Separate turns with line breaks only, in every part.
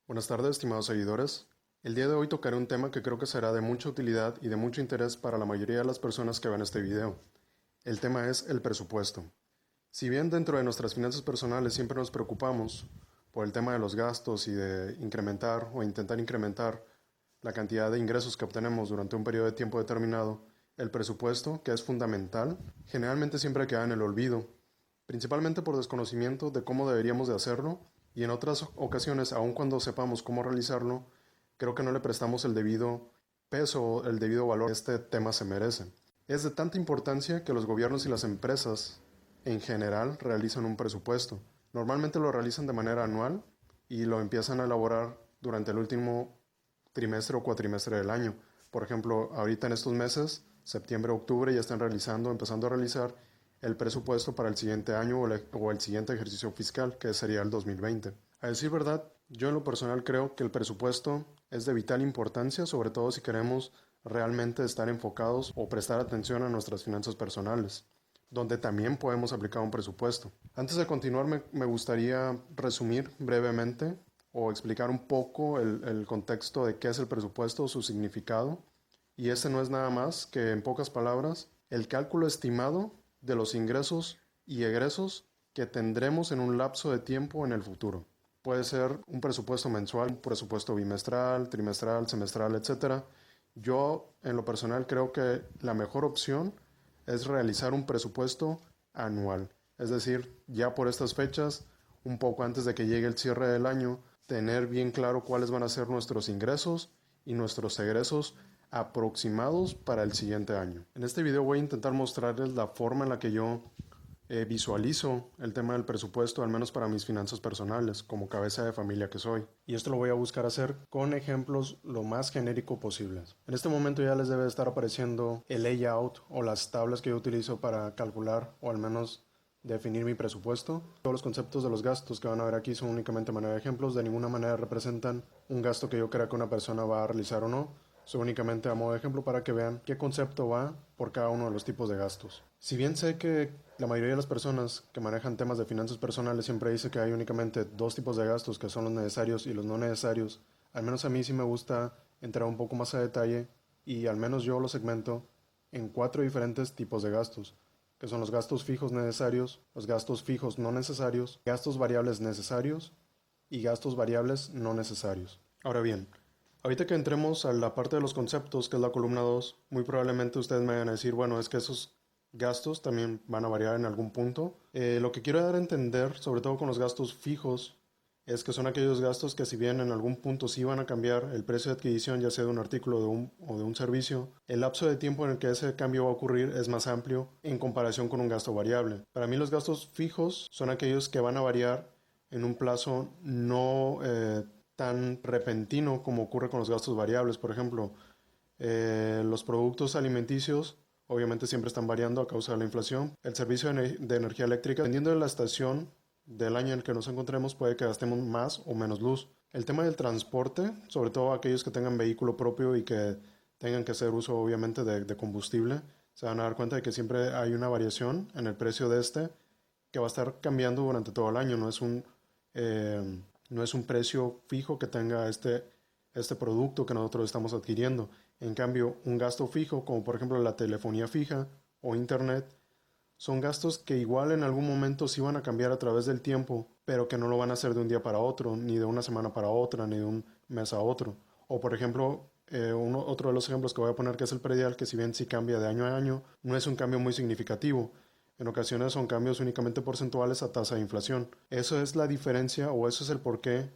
Buenas tardes, estimados seguidores. El día de hoy tocaré un tema que creo que será de mucha utilidad y de mucho interés para la mayoría de las personas que ven este video. El tema es el presupuesto. Si bien dentro de nuestras finanzas personales siempre nos preocupamos por el tema de los gastos y de incrementar o intentar incrementar la cantidad de ingresos que obtenemos durante un periodo de tiempo determinado, el presupuesto, que es fundamental, generalmente siempre queda en el olvido, principalmente por desconocimiento de cómo deberíamos de hacerlo y en otras ocasiones, aun cuando sepamos cómo realizarlo, creo que no le prestamos el debido peso o el debido valor que este tema se merece. Es de tanta importancia que los gobiernos y las empresas en general realizan un presupuesto. Normalmente lo realizan de manera anual y lo empiezan a elaborar durante el último trimestre o cuatrimestre del año. Por ejemplo, ahorita en estos meses, septiembre, octubre, ya están empezando a realizar el presupuesto para el siguiente año o el siguiente ejercicio fiscal, que sería el 2020. A decir verdad, yo en lo personal creo que el presupuesto es de vital importancia, sobre todo si queremos realmente estar enfocados o prestar atención a nuestras finanzas personales, donde también podemos aplicar un presupuesto. Antes de continuar, me gustaría resumir brevemente o explicar un poco el contexto de qué es el presupuesto o su significado. Y este no es nada más que, en pocas palabras, el cálculo estimado de los ingresos y egresos que tendremos en un lapso de tiempo en el futuro. Puede ser un presupuesto mensual, un presupuesto bimestral, trimestral, semestral, etcétera. Yo, en lo personal, creo que la mejor opción es realizar un presupuesto anual. Es decir, ya por estas fechas, un poco antes de que llegue el cierre del año, tener bien claro cuáles van a ser nuestros ingresos y nuestros egresos aproximados para el siguiente año. En este video voy a intentar mostrarles la forma en la que yo visualizo el tema del presupuesto, al menos para mis finanzas personales, como cabeza de familia que soy. Y esto lo voy a buscar hacer con ejemplos lo más genérico posibles. En este momento ya les debe estar apareciendo el layout o las tablas que yo utilizo para calcular o al menos definir mi presupuesto. Todos los conceptos de los gastos que van a ver aquí son únicamente manera de ejemplos, de ninguna manera representan un gasto que yo crea que una persona va a realizar o no. Son únicamente a modo de ejemplo para que vean qué concepto va por cada uno de los tipos de gastos. Si bien sé que la mayoría de las personas que manejan temas de finanzas personales siempre dice que hay únicamente dos tipos de gastos, que son los necesarios y los no necesarios, al menos a mí sí me gusta entrar un poco más a detalle y al menos yo lo segmento en cuatro diferentes tipos de gastos, que son los gastos fijos necesarios, los gastos fijos no necesarios, gastos variables necesarios y gastos variables no necesarios. Ahora bien, ahorita que entremos a la parte de los conceptos, que es la columna 2, muy probablemente ustedes me vayan a decir, bueno, es que esos gastos también van a variar en algún punto. Lo que quiero dar a entender, sobre todo con los gastos fijos, es que son aquellos gastos que si bien en algún punto sí van a cambiar el precio de adquisición, ya sea de un artículo o de un servicio, el lapso de tiempo en el que ese cambio va a ocurrir es más amplio en comparación con un gasto variable. Para mí los gastos fijos son aquellos que van a variar en un plazo no tan repentino como ocurre con los gastos variables. Por ejemplo, los productos alimenticios obviamente siempre están variando a causa de la inflación. El servicio de energía eléctrica, dependiendo de la estación del año en el que nos encontremos, puede que gastemos más o menos luz. El tema del transporte, sobre todo aquellos que tengan vehículo propio y que tengan que hacer uso obviamente de combustible, se van a dar cuenta de que siempre hay una variación en el precio de este que va a estar cambiando durante todo el año. No es un precio fijo que tenga este producto que nosotros estamos adquiriendo. En cambio, un gasto fijo, como por ejemplo la telefonía fija o internet, son gastos que igual en algún momento sí van a cambiar a través del tiempo, pero que no lo van a hacer de un día para otro, ni de una semana para otra, ni de un mes a otro. O por ejemplo, otro de los ejemplos que voy a poner, que es el predial, que si bien sí cambia de año a año, no es un cambio muy significativo. En ocasiones son cambios únicamente porcentuales a tasa de inflación. Eso es la diferencia o eso es el porqué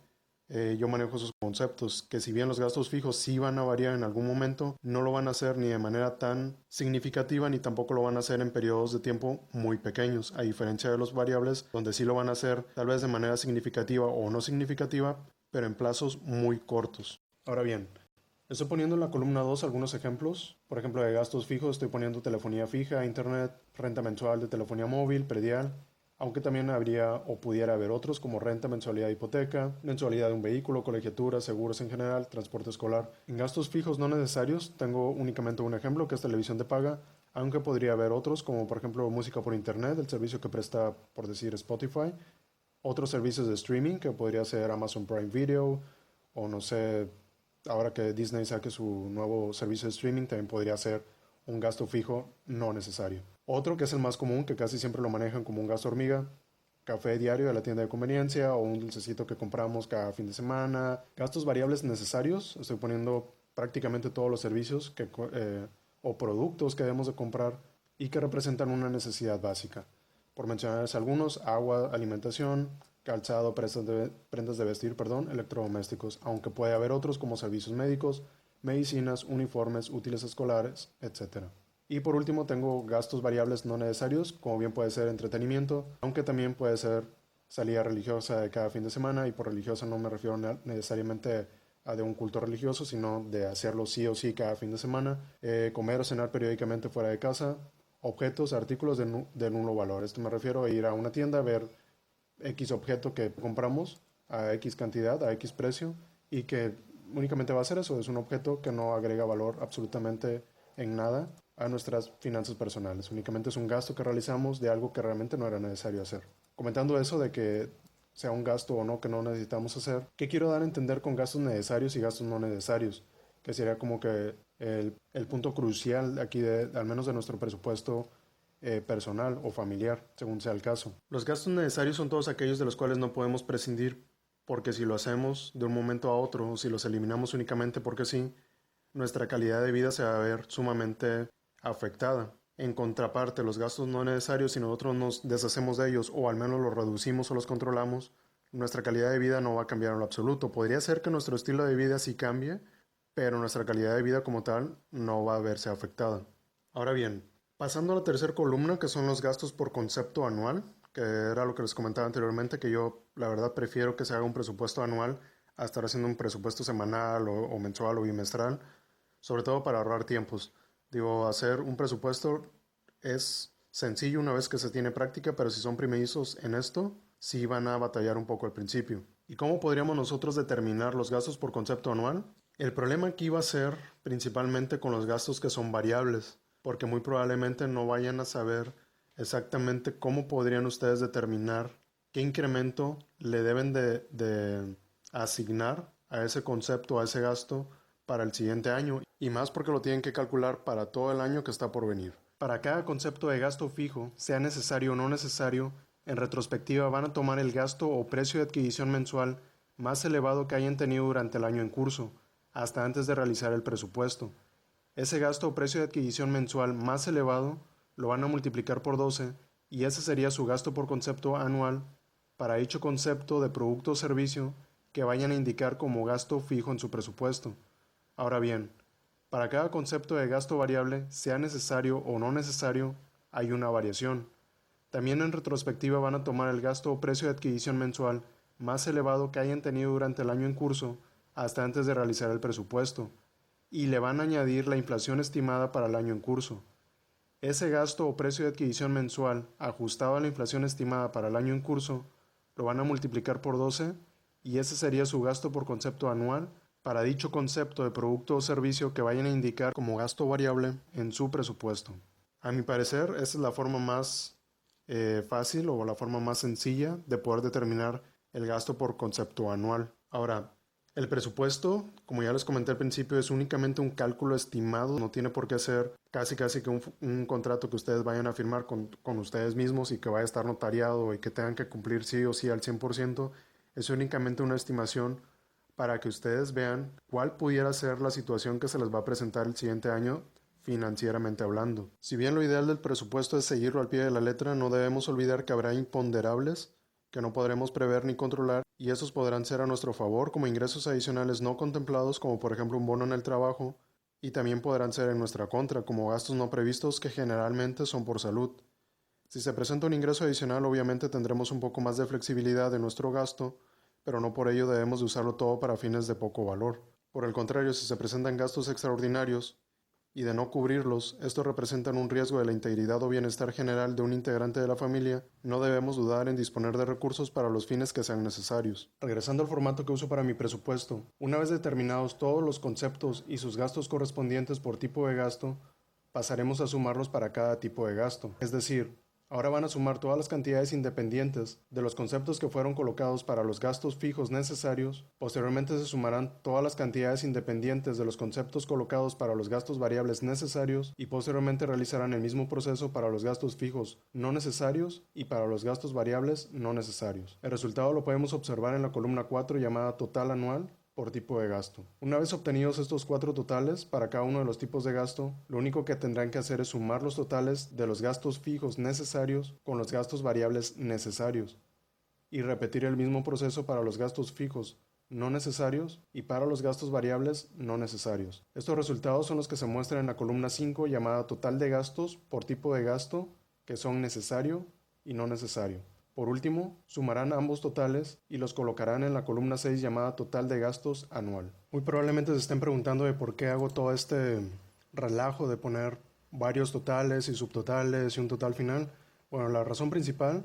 yo manejo esos conceptos, que si bien los gastos fijos sí van a variar en algún momento, no lo van a hacer ni de manera tan significativa ni tampoco lo van a hacer en periodos de tiempo muy pequeños, a diferencia de los variables, donde sí lo van a hacer tal vez de manera significativa o no significativa, pero en plazos muy cortos. Ahora bien, estoy poniendo en la columna 2 algunos ejemplos. Por ejemplo, de gastos fijos estoy poniendo telefonía fija, internet, renta mensual de telefonía móvil, predial, aunque también habría o pudiera haber otros como renta, mensualidad de hipoteca, mensualidad de un vehículo, colegiatura, seguros en general, transporte escolar. En gastos fijos no necesarios tengo únicamente un ejemplo que es televisión de paga, aunque podría haber otros como por ejemplo música por internet, el servicio que presta por decir Spotify, otros servicios de streaming que podría ser Amazon Prime Video o no sé, ahora que Disney saque su nuevo servicio de streaming, también podría ser un gasto fijo no necesario. Otro que es el más común, que casi siempre lo manejan como un gasto hormiga, café diario de la tienda de conveniencia o un dulcecito que compramos cada fin de semana. Gastos variables necesarios, estoy poniendo prácticamente todos los servicios o productos que debemos de comprar y que representan una necesidad básica. Por mencionarles algunos, agua, alimentación, calzado, prendas de vestir, electrodomésticos, aunque puede haber otros como servicios médicos, medicinas, uniformes, útiles escolares, etc. Y por último tengo gastos variables no necesarios, como bien puede ser entretenimiento, aunque también puede ser salida religiosa de cada fin de semana, y por religiosa no me refiero necesariamente a de un culto religioso, sino de hacerlo sí o sí cada fin de semana, comer o cenar periódicamente fuera de casa, objetos, artículos de nulo valor. Esto me refiero a ir a una tienda, ver X objeto que compramos a X cantidad, a X precio, y que únicamente va a ser eso, es un objeto que no agrega valor absolutamente en nada a nuestras finanzas personales. Únicamente es un gasto que realizamos de algo que realmente no era necesario hacer. Comentando eso de que sea un gasto o no que no necesitamos hacer, ¿qué quiero dar a entender con gastos necesarios y gastos no necesarios? Que sería como que el punto crucial aquí, al menos de nuestro presupuesto personal o familiar, según sea el caso. Los gastos necesarios son todos aquellos de los cuales no podemos prescindir, porque si lo hacemos de un momento a otro, o si los eliminamos únicamente porque sí, nuestra calidad de vida se va a ver sumamente afectada. En contraparte, los gastos no necesarios, si nosotros nos deshacemos de ellos o al menos los reducimos o los controlamos, nuestra calidad de vida no va a cambiar en lo absoluto. Podría ser que nuestro estilo de vida sí cambie, pero nuestra calidad de vida como tal no va a verse afectada. Ahora bien, pasando a la tercera columna, que son los gastos por concepto anual, que era lo que les comentaba anteriormente, que yo la verdad prefiero que se haga un presupuesto anual a estar haciendo un presupuesto semanal o mensual o bimestral, sobre todo para ahorrar tiempos. Digo, hacer un presupuesto es sencillo una vez que se tiene práctica, pero si son primerizos en esto, sí van a batallar un poco al principio. ¿Y cómo podríamos nosotros determinar los gastos por concepto anual? El problema aquí va a ser principalmente con los gastos que son variables, porque muy probablemente no vayan a saber exactamente cómo podrían ustedes determinar qué incremento le deben de asignar a ese concepto, a ese gasto para el siguiente año, y más porque lo tienen que calcular para todo el año que está por venir. Para cada concepto de gasto fijo, sea necesario o no necesario, en retrospectiva van a tomar el gasto o precio de adquisición mensual más elevado que hayan tenido durante el año en curso, hasta antes de realizar el presupuesto. Ese gasto o precio de adquisición mensual más elevado lo van a multiplicar por 12 y ese sería su gasto por concepto anual para dicho concepto de producto o servicio que vayan a indicar como gasto fijo en su presupuesto. Ahora bien, para cada concepto de gasto variable, sea necesario o no necesario, hay una variación. También en retrospectiva van a tomar el gasto o precio de adquisición mensual más elevado que hayan tenido durante el año en curso hasta antes de realizar el presupuesto, y le van a añadir la inflación estimada para el año en curso. Ese gasto o precio de adquisición mensual ajustado a la inflación estimada para el año en curso lo van a multiplicar por 12 y ese sería su gasto por concepto anual para dicho concepto de producto o servicio que vayan a indicar como gasto variable en su presupuesto. A mi parecer, esa es la forma más fácil o la forma más sencilla de poder determinar el gasto por concepto anual. Ahora, el presupuesto, como ya les comenté al principio, es únicamente un cálculo estimado, no tiene por qué ser casi que un contrato que ustedes vayan a firmar con ustedes mismos y que vaya a estar notariado y que tengan que cumplir sí o sí al 100%. Es únicamente una estimación para que ustedes vean cuál pudiera ser la situación que se les va a presentar el siguiente año financieramente hablando. Si bien lo ideal del presupuesto es seguirlo al pie de la letra, no debemos olvidar que habrá imponderables que no podremos prever ni controlar, y esos podrán ser a nuestro favor como ingresos adicionales no contemplados, como por ejemplo un bono en el trabajo, y también podrán ser en nuestra contra, como gastos no previstos que generalmente son por salud. Si se presenta un ingreso adicional, obviamente tendremos un poco más de flexibilidad en nuestro gasto, pero no por ello debemos de usarlo todo para fines de poco valor. Por el contrario, si se presentan gastos extraordinarios, y de no cubrirlos, estos representan un riesgo de la integridad o bienestar general de un integrante de la familia, no debemos dudar en disponer de recursos para los fines que sean necesarios. Regresando al formato que uso para mi presupuesto, una vez determinados todos los conceptos y sus gastos correspondientes por tipo de gasto, pasaremos a sumarlos para cada tipo de gasto. Es decir, Ahora van a sumar todas las cantidades independientes de los conceptos que fueron colocados para los gastos fijos necesarios. Posteriormente se sumarán todas las cantidades independientes de los conceptos colocados para los gastos variables necesarios y posteriormente realizarán el mismo proceso para los gastos fijos no necesarios y para los gastos variables no necesarios. El resultado lo podemos observar en la columna 4 llamada total anual por tipo de gasto. Una vez obtenidos estos 4 totales para cada uno de los tipos de gasto, lo único que tendrán que hacer es sumar los totales de los gastos fijos necesarios con los gastos variables necesarios y repetir el mismo proceso para los gastos fijos no necesarios y para los gastos variables no necesarios. Estos resultados son los que se muestran en la columna 5 llamada total de gastos por tipo de gasto que son necesario y no necesario. Por último, sumarán ambos totales y los colocarán en la columna 6 llamada total de gastos anual. Muy probablemente se estén preguntando de por qué hago todo este relajo de poner varios totales y subtotales y un total final. Bueno, la razón principal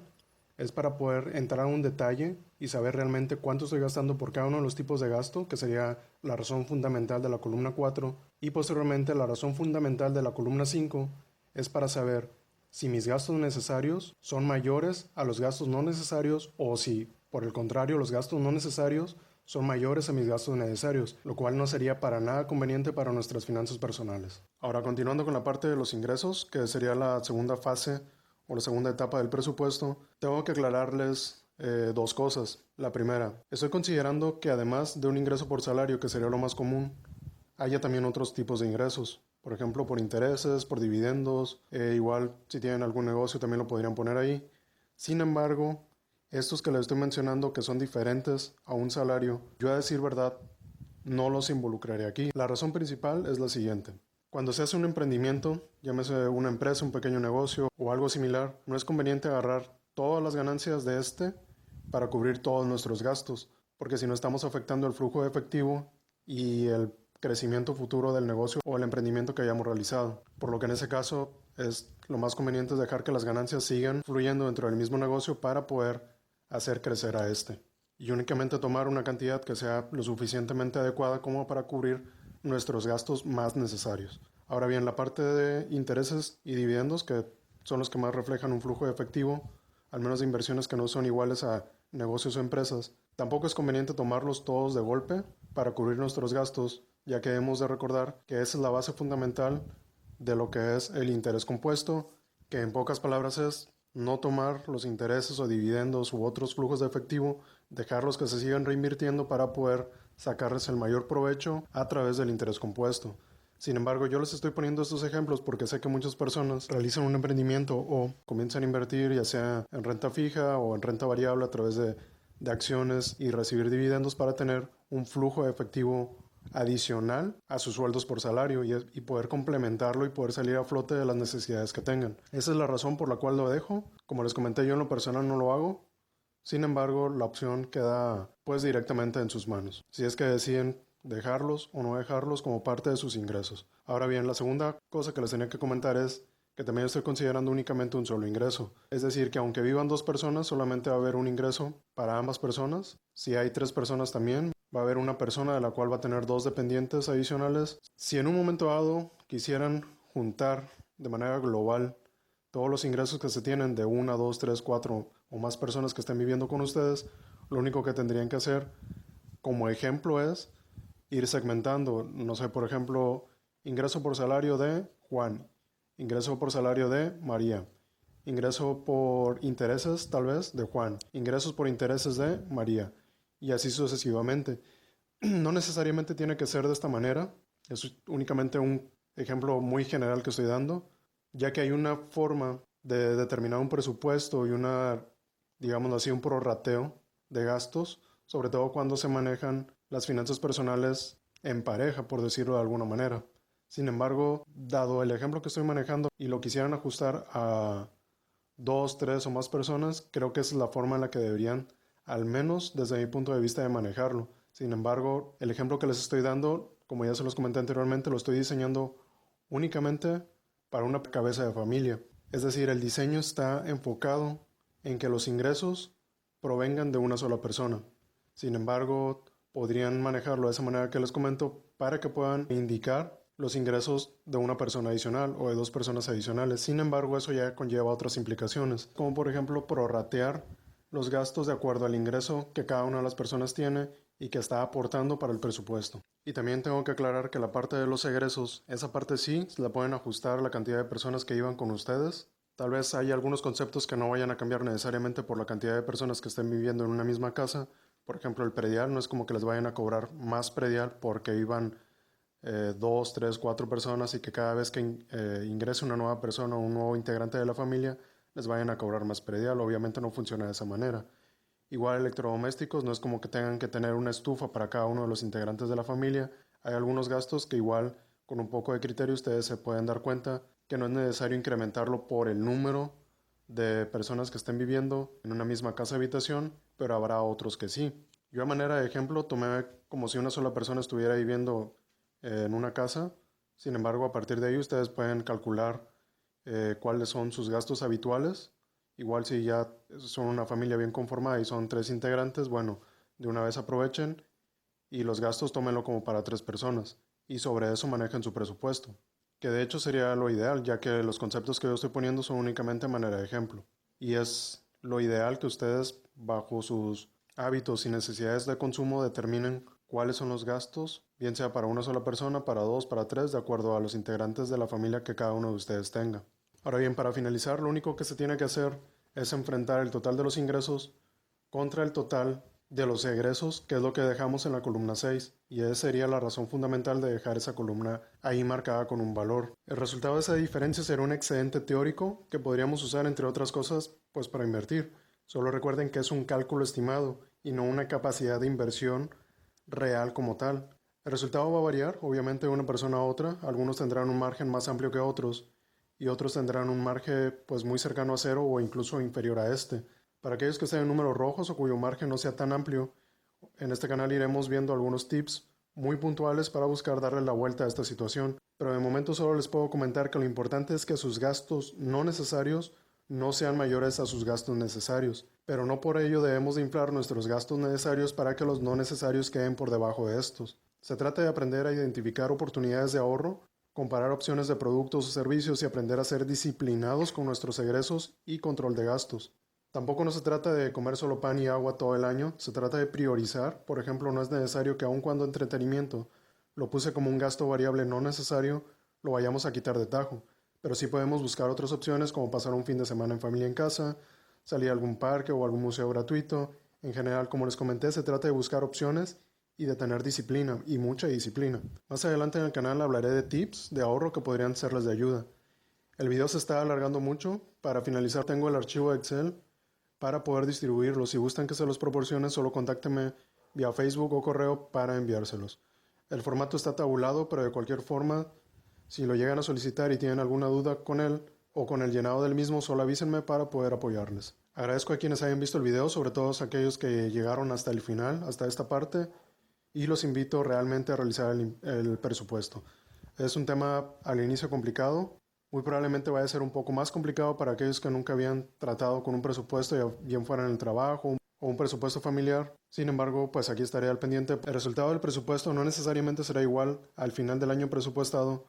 es para poder entrar a un detalle y saber realmente cuánto estoy gastando por cada uno de los tipos de gasto, que sería la razón fundamental de la columna 4, y posteriormente la razón fundamental de la columna 5 es para saber si mis gastos necesarios son mayores a los gastos no necesarios o si, por el contrario, los gastos no necesarios son mayores a mis gastos necesarios, lo cual no sería para nada conveniente para nuestras finanzas personales. Ahora, continuando con la parte de los ingresos, que sería la segunda fase o la segunda etapa del presupuesto, tengo que aclararles dos cosas. La primera, estoy considerando que además de un ingreso por salario, que sería lo más común, haya también otros tipos de ingresos. Por ejemplo, por intereses, por dividendos, igual si tienen algún negocio también lo podrían poner ahí. Sin embargo, estos que les estoy mencionando que son diferentes a un salario, yo a decir verdad no los involucraré aquí. La razón principal es la siguiente. Cuando se hace un emprendimiento, llámese una empresa, un pequeño negocio o algo similar, no es conveniente agarrar todas las ganancias de este para cubrir todos nuestros gastos, porque si no estamos afectando el flujo de efectivo y el crecimiento futuro del negocio o el emprendimiento que hayamos realizado. Por lo que en ese caso es lo más conveniente es dejar que las ganancias sigan fluyendo dentro del mismo negocio para poder hacer crecer a este. Y únicamente tomar una cantidad que sea lo suficientemente adecuada como para cubrir nuestros gastos más necesarios. Ahora bien, la parte de intereses y dividendos, que son los que más reflejan un flujo de efectivo, al menos de inversiones que no son iguales a negocios o empresas, tampoco es conveniente tomarlos todos de golpe para cubrir nuestros gastos, ya que hemos de recordar que esa es la base fundamental de lo que es el interés compuesto, que en pocas palabras es no tomar los intereses o dividendos u otros flujos de efectivo, dejarlos que se sigan reinvirtiendo para poder sacarles el mayor provecho a través del interés compuesto. Sin embargo, yo les estoy poniendo estos ejemplos porque sé que muchas personas realizan un emprendimiento o comienzan a invertir ya sea en renta fija o en renta variable a través de acciones y recibir dividendos para tener un flujo de efectivo adicional a sus sueldos por salario y poder complementarlo y poder salir a flote de las necesidades que tengan. Esa es la razón por la cual lo dejo. Como les comenté, yo en lo personal no lo hago. Sin embargo, la opción queda pues directamente en sus manos, si es que deciden dejarlos o no dejarlos como parte de sus ingresos. Ahora bien, la segunda cosa que les tenía que comentar es que también estoy considerando únicamente un solo ingreso. Es decir, que aunque vivan dos personas, solamente va a haber un ingreso para ambas personas. Si hay tres personas también, va a haber una persona de la cual va a tener dos dependientes adicionales. Si en un momento dado quisieran juntar de manera global todos los ingresos que se tienen de una, dos, tres, cuatro o más personas que estén viviendo con ustedes, lo único que tendrían que hacer como ejemplo es ir segmentando, no sé, por ejemplo, ingreso por salario de Juan, ingreso por salario de María, ingreso por intereses tal vez de Juan, ingresos por intereses de María y así sucesivamente. No necesariamente tiene que ser de esta manera, es únicamente un ejemplo muy general que estoy dando, ya que hay una forma de determinar un presupuesto y digámoslo así, un prorrateo de gastos, sobre todo cuando se manejan las finanzas personales en pareja, por decirlo de alguna manera. Sin embargo, dado el ejemplo que estoy manejando y lo quisieran ajustar a dos, tres o más personas, creo que esa es la forma en la que deberían, al menos desde mi punto de vista, de manejarlo. Sin embargo, el ejemplo que les estoy dando, como ya se los comenté anteriormente, lo estoy diseñando únicamente para una cabeza de familia. Es decir, el diseño está enfocado en que los ingresos provengan de una sola persona. Sin embargo, podrían manejarlo de esa manera que les comento para que puedan indicar los ingresos de una persona adicional o de dos personas adicionales. Sin embargo, eso ya conlleva otras implicaciones, como por ejemplo prorratear los gastos de acuerdo al ingreso que cada una de las personas tiene y que está aportando para el presupuesto. Y también tengo que aclarar que la parte de los egresos, esa parte sí, la pueden ajustar a la cantidad de personas que iban con ustedes. Tal vez hay algunos conceptos que no vayan a cambiar necesariamente por la cantidad de personas que estén viviendo en una misma casa. Por ejemplo, el predial no es como que les vayan a cobrar más predial porque iban dos, tres, cuatro personas y que cada vez que ingrese una nueva persona o un nuevo integrante de la familia les vayan a cobrar más predial. Obviamente no funciona de esa manera. Igual electrodomésticos, no es como que tengan que tener una estufa para cada uno de los integrantes de la familia. Hay algunos gastos que igual con un poco de criterio ustedes se pueden dar cuenta que no es necesario incrementarlo por el número de personas que estén viviendo en una misma casa habitación, pero habrá otros que sí. Yo a manera de ejemplo tomé como si una sola persona estuviera viviendo en una casa. Sin embargo, a partir de ahí ustedes pueden calcular cuáles son sus gastos habituales. Igual si ya son una familia bien conformada y son tres integrantes, bueno, de una vez aprovechen y los gastos tómenlo como para tres personas y sobre eso manejen su presupuesto, que de hecho sería lo ideal, ya que los conceptos que yo estoy poniendo son únicamente manera de ejemplo y es lo ideal que ustedes bajo sus hábitos y necesidades de consumo determinen cuáles son los gastos, bien sea para una sola persona, para dos, para tres, de acuerdo a los integrantes de la familia que cada uno de ustedes tenga. Ahora bien, para finalizar, lo único que se tiene que hacer es enfrentar el total de los ingresos contra el total de los egresos, que es lo que dejamos en la columna 6, y esa sería la razón fundamental de dejar esa columna ahí marcada con un valor. El resultado de esa diferencia será un excedente teórico que podríamos usar, entre otras cosas, pues para invertir. Solo recuerden que es un cálculo estimado y no una capacidad de inversión real como tal. El resultado va a variar, obviamente, de una persona a otra. Algunos tendrán un margen más amplio que otros y otros tendrán un margen pues muy cercano a cero o incluso inferior a este. Para aquellos que estén en números rojos o cuyo margen no sea tan amplio, en este canal iremos viendo algunos tips muy puntuales para buscar darle la vuelta a esta situación. Pero de momento solo les puedo comentar que lo importante es que sus gastos no necesarios no sean mayores a sus gastos necesarios, pero no por ello debemos de inflar nuestros gastos necesarios para que los no necesarios queden por debajo de estos. Se trata de aprender a identificar oportunidades de ahorro, comparar opciones de productos o servicios y aprender a ser disciplinados con nuestros egresos y control de gastos. Tampoco no se trata de comer solo pan y agua todo el año, se trata de priorizar. Por ejemplo, no es necesario que aun cuando entretenimiento lo puse como un gasto variable no necesario, lo vayamos a quitar de tajo. Pero sí podemos buscar otras opciones como pasar un fin de semana en familia en casa, salir a algún parque o algún museo gratuito. En general, como les comenté, se trata de buscar opciones y de tener disciplina, y mucha disciplina. Más adelante en el canal hablaré de tips de ahorro que podrían serles de ayuda. El video se está alargando mucho. Para finalizar tengo el archivo de Excel para poder distribuirlos. Si gustan que se los proporcione, solo contáctenme vía Facebook o correo para enviárselos. El formato está tabulado, pero de cualquier forma, si lo llegan a solicitar y tienen alguna duda con él o con el llenado del mismo, solo avísenme para poder apoyarles. Agradezco a quienes hayan visto el video, sobre todo a aquellos que llegaron hasta el final, hasta esta parte, y los invito realmente a realizar el presupuesto. Es un tema al inicio complicado, muy probablemente vaya a ser un poco más complicado para aquellos que nunca habían tratado con un presupuesto, ya bien fuera en el trabajo o un presupuesto familiar. Sin embargo, pues aquí estaré al pendiente. El resultado del presupuesto no necesariamente será igual al final del año presupuestado,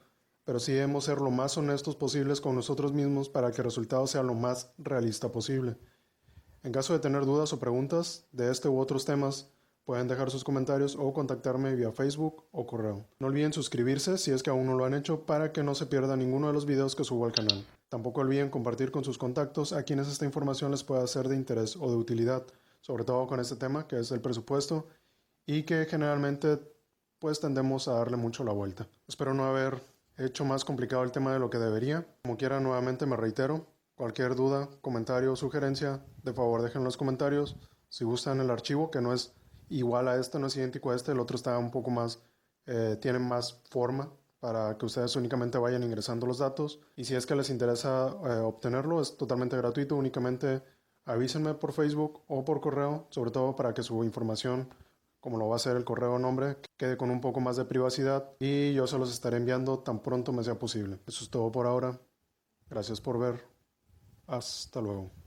pero sí debemos ser lo más honestos posibles con nosotros mismos para que el resultado sea lo más realista posible. En caso de tener dudas o preguntas de este u otros temas, pueden dejar sus comentarios o contactarme vía Facebook o correo. No olviden suscribirse si es que aún no lo han hecho para que no se pierda ninguno de los videos que subo al canal. Tampoco olviden compartir con sus contactos a quienes esta información les pueda ser de interés o de utilidad, sobre todo con este tema que es el presupuesto y que generalmente pues tendemos a darle mucho la vuelta. Espero no haber hecho más complicado el tema de lo que debería. Como quiera, nuevamente me reitero, cualquier duda, comentario o sugerencia, de favor dejen en los comentarios. Si gustan el archivo, que no es igual a este, no es idéntico a este, el otro está un poco más, tiene más forma para que ustedes únicamente vayan ingresando los datos. Y si es que les interesa obtenerlo, es totalmente gratuito, únicamente avísenme por Facebook o por correo, sobre todo para que su información, como lo va a hacer el correo o nombre, quede con un poco más de privacidad y yo se los estaré enviando tan pronto me sea posible. Eso es todo por ahora. Gracias por ver. Hasta luego.